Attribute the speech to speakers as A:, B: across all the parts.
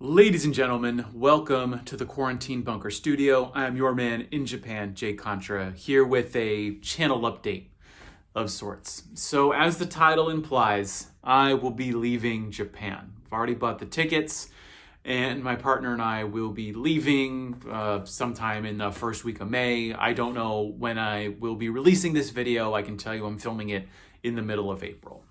A: Ladies and gentlemen, welcome to the Quarantine Bunker Studio. I am your man in Japan, Jay Contra, here with a channel update of sorts. So as the title implies, I will be leaving Japan. I've already bought the tickets, and my partner and I will be leaving sometime in the first week of May. I don't know when I will be releasing this video. I can tell you I'm filming it in the middle of April.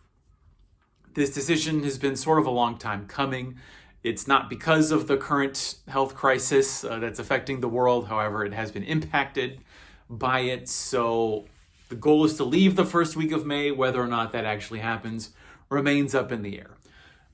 A: This decision has been sort of a long time coming. It's not because of the current health crisis that's affecting the world. However, it has been impacted by it. So the goal is to leave the first week of May. Whether or not that actually happens remains up in the air.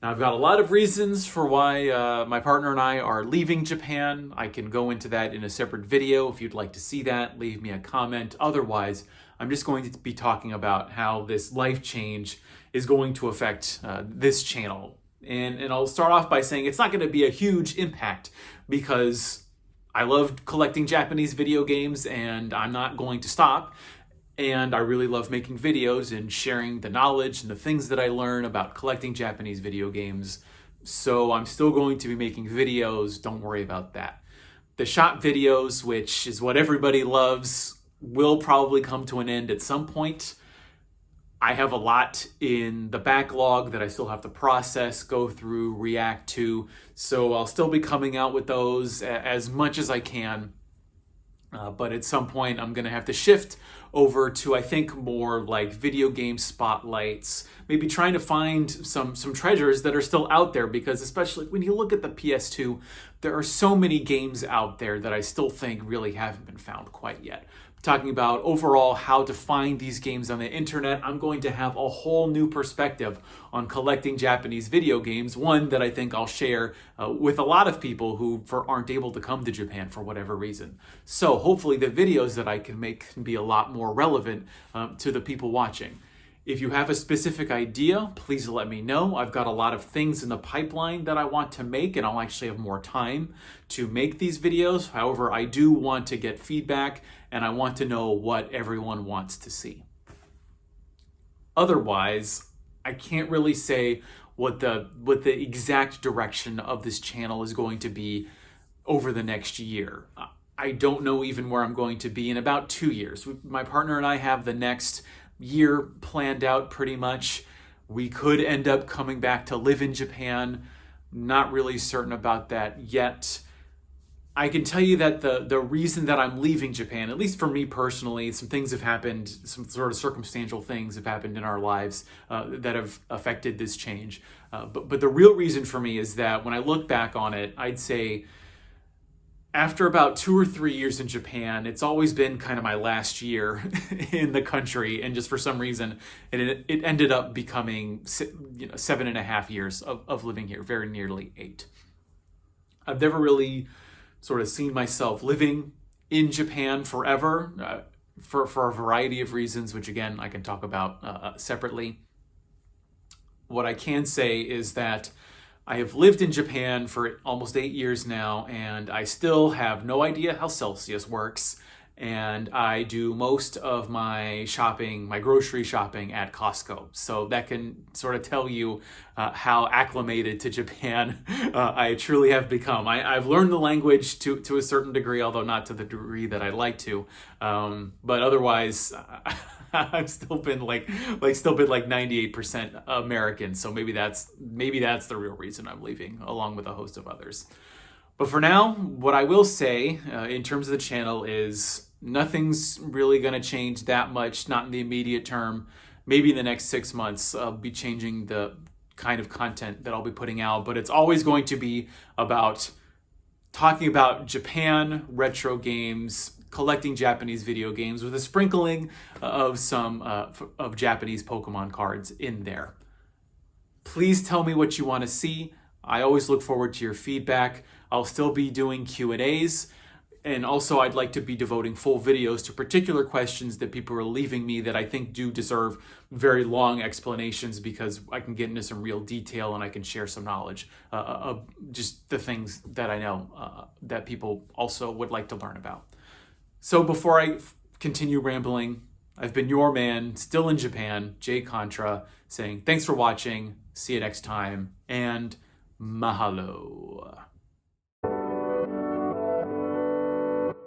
A: Now, I've got a lot of reasons for why my partner and I are leaving Japan. I can go into that in a separate video. If you'd like to see that, leave me a comment. Otherwise, I'm just going to be talking about how this life change is going to affect this channel. And I'll start off by saying it's not going to be a huge impact because I love collecting Japanese video games and I'm not going to stop. And I really love making videos and sharing the knowledge and the things that I learn about collecting Japanese video games. So I'm still going to be making videos. Don't worry about that. The shop videos, which is what everybody loves, will probably come to an end at some point. I have a lot in the backlog that I still have to process, go through, react to. So I'll still be coming out with those as much as I can. But at some point, I'm going to have to shift over to, I think, more like video game spotlights, maybe trying to find some treasures that are still out there, because especially when you look at the PS2, there are so many games out there that I still think really haven't been found quite yet. Talking about overall how to find these games on the internet, I'm going to have a whole new perspective on collecting Japanese video games, one that I think I'll share with a lot of people who aren't able to come to Japan for whatever reason. So hopefully the videos that I can make can be a lot more relevant to the people watching. If you have a specific idea, please let me know. I've got a lot of things in the pipeline that I want to make, and I'll actually have more time to make these videos. However, I do want to get feedback, and I want to know what everyone wants to see. Otherwise, I can't really say what the exact direction of this channel is going to be over the next year. I don't know even where I'm going to be in about 2 years. My partner and I have the next year planned out pretty much. We could end up coming back to live in Japan. Not really certain about that yet. I can tell you that the reason that I'm leaving Japan, at least for me personally, some things have happened, some sort of circumstantial things have happened in our lives that have affected this change. But the real reason for me is that when I look back on it, I'd say after about 2 or 3 years in Japan, it's always been kind of my last year in the country. And just for some reason, it ended up becoming 7.5 years of living here, very nearly 8. I've never really sort of seen myself living in Japan forever for a variety of reasons, which again, I can talk about separately. What I can say is that I have lived in Japan for almost 8 years now, and I still have no idea how Celsius works. And I do most of my shopping, my grocery shopping at Costco. So that can sort of tell you how acclimated to Japan I truly have become. I've learned the language to a certain degree, although not to the degree that I'd like to. But otherwise, I've still been like 98% American. So maybe that's the real reason I'm leaving, along with a host of others. But for now, what I will say in terms of the channel is nothing's really going to change that much, not in the immediate term. Maybe in the next 6 months, I'll be changing the kind of content that I'll be putting out. But it's always going to be about talking about Japan, retro games, collecting Japanese video games with a sprinkling of some of Japanese Pokemon cards in there. Please tell me what you want to see. I always look forward to your feedback. I'll still be doing Q&As, and also I'd like to be devoting full videos to particular questions that people are leaving me that I think do deserve very long explanations, because I can get into some real detail and I can share some knowledge of just the things that I know that people also would like to learn about. So before I continue rambling, I've been your man, still in Japan, Jay Contra, saying thanks for watching, see you next time, and mahalo.